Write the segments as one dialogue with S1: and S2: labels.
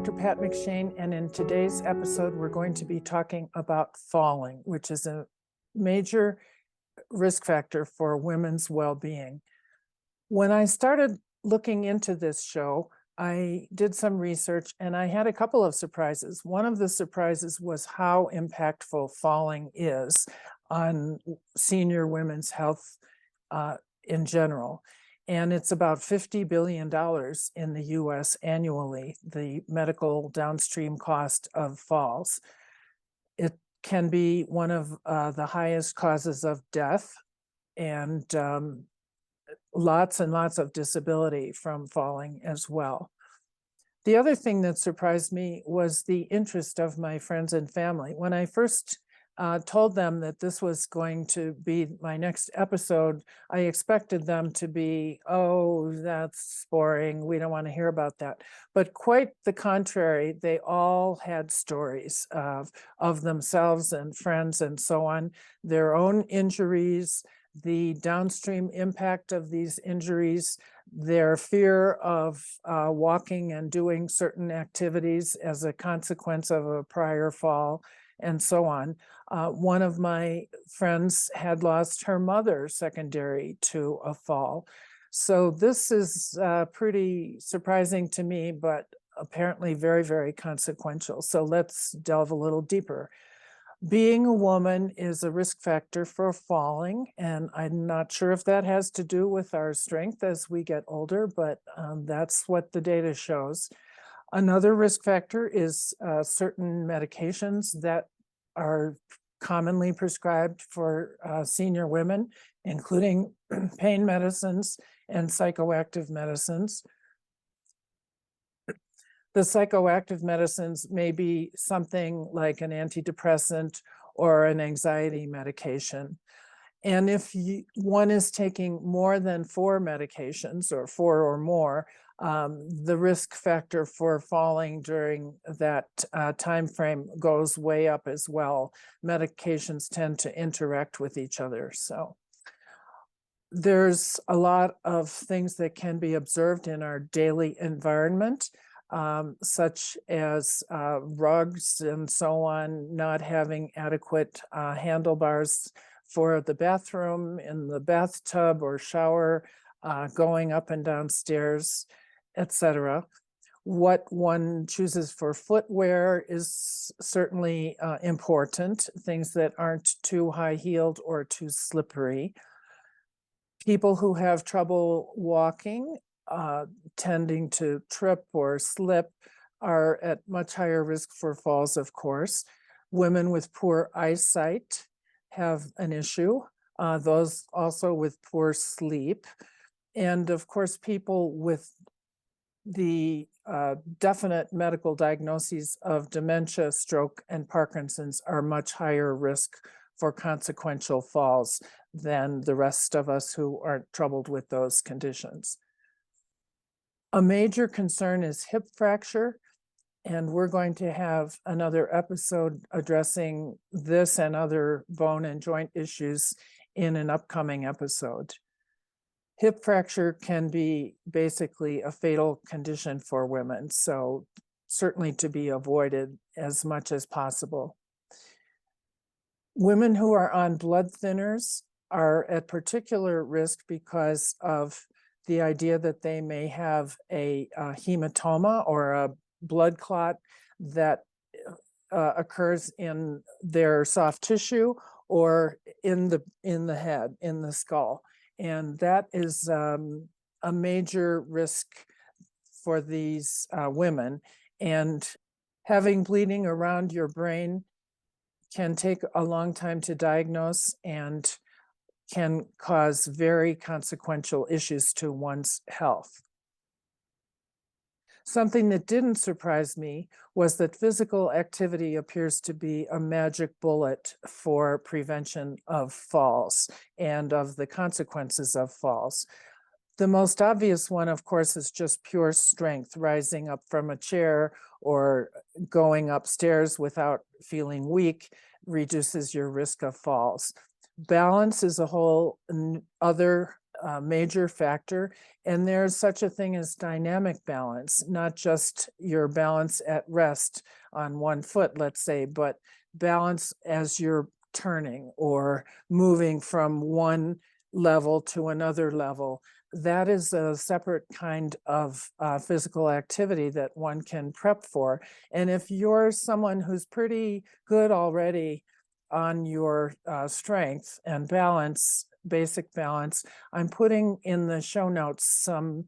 S1: Dr. Pat McShane, and in today's episode, we're going to be talking about falling, which is a major risk factor for women's well-being. When I started looking into this show, I did some research and I had a couple of surprises. One of the surprises was how impactful falling is on senior women's health in general. And it's about $50 billion in the US annually, the medical downstream cost of falls. It can be one of the highest causes of death and lots and lots of disability from falling as well. The other thing that surprised me was the interest of my friends and family. When I first told them that this was going to be my next episode, I expected them to be, oh, that's boring. We don't want to hear about that. But quite the contrary, they all had stories of themselves and friends and so on, their own injuries, the downstream impact of these injuries, their fear of walking and doing certain activities as a consequence of a prior fall, and so on. One of my friends had lost her mother secondary to a fall. So this is pretty surprising to me, but apparently very, very consequential. So let's delve a little deeper. Being a woman is a risk factor for falling, and I'm not sure if that has to do with our strength as we get older, but that's what the data shows. Another risk factor is certain medications that are commonly prescribed for senior women, including pain medicines and psychoactive medicines. The psychoactive medicines may be something like an antidepressant or an anxiety medication. And if one is taking more than 4 medications or 4 or more, the risk factor for falling during that time frame goes way up as well. Medications tend to interact with each other. So there's a lot of things that can be observed in our daily environment, such as rugs and so on, not having adequate handlebars for the bathroom, in the bathtub or shower, going up and down stairs, etc. What one chooses for footwear is certainly important, things that aren't too high-heeled or too slippery. People who have trouble walking, tending to trip or slip, are at much higher risk for falls, of course. Women with poor eyesight have an issue, those also with poor sleep. And of course, people with the definite medical diagnoses of dementia, stroke, and Parkinson's are much higher risk for consequential falls than the rest of us who aren't troubled with those conditions. A major concern is hip fracture, and we're going to have another episode addressing this and other bone and joint issues in an upcoming episode. Hip fracture can be basically a fatal condition for women, so certainly to be avoided as much as possible. Women who are on blood thinners are at particular risk because of the idea that they may have a hematoma or a blood clot that occurs in their soft tissue or in the head, in the skull. And that is a major risk for these women. And having bleeding around your brain can take a long time to diagnose and can cause very consequential issues to one's health. Something that didn't surprise me was that physical activity appears to be a magic bullet for prevention of falls and of the consequences of falls. The most obvious one, of course, is just pure strength, rising up from a chair or going upstairs without feeling weak reduces your risk of falls. Balance is a whole other major factor. And there's such a thing as dynamic balance, not just your balance at rest on one foot, let's say, but balance as you're turning or moving from one level to another level. That is a separate kind of physical activity that one can prep for. And if you're someone who's pretty good already on your strength and balance, basic balance, I'm putting in the show notes some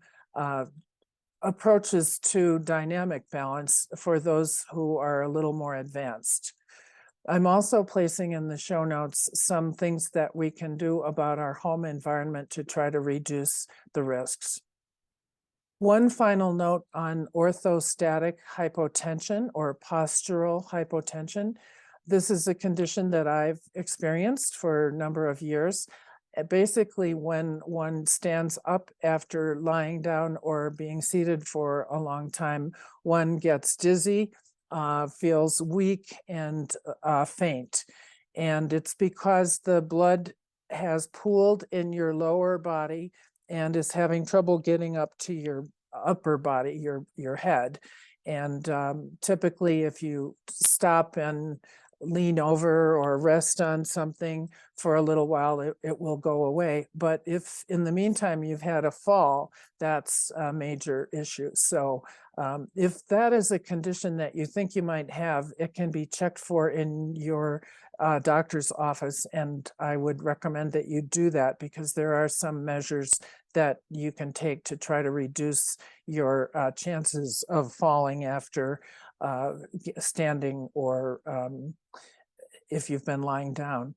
S1: approaches to dynamic balance for those who are a little more advanced. I'm also placing in the show notes some things that we can do about our home environment to try to reduce the risks. One final note on orthostatic hypotension or postural hypotension. This is a condition that I've experienced for a number of years. Basically, when one stands up after lying down or being seated for a long time, one gets dizzy, feels weak and faint. And it's because the blood has pooled in your lower body and is having trouble getting up to your upper body, your head. And typically, if you stop and lean over or rest on something for a little while, it will go away. But if in the meantime you've had a fall, that's a major issue. So if that is a condition that you think you might have, it can be checked for in your doctor's office. And I would recommend that you do that because there are some measures that you can take to try to reduce your chances of falling after standing or if you've been lying down.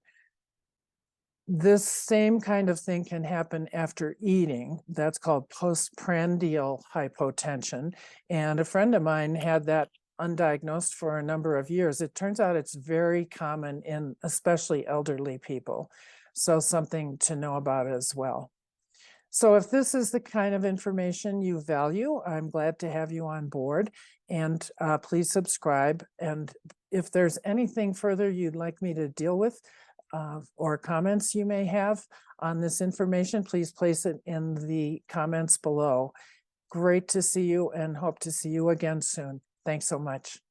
S1: This same kind of thing can happen after eating. That's called postprandial hypotension. And a friend of mine had that undiagnosed for a number of years. It turns out it's very common in especially elderly people. So something to know about as well. So if this is the kind of information you value, I'm glad to have you on board, and please subscribe. And if there's anything further you'd like me to deal with or comments you may have on this information, please place it in the comments below. Great to see you and hope to see you again soon. Thanks so much.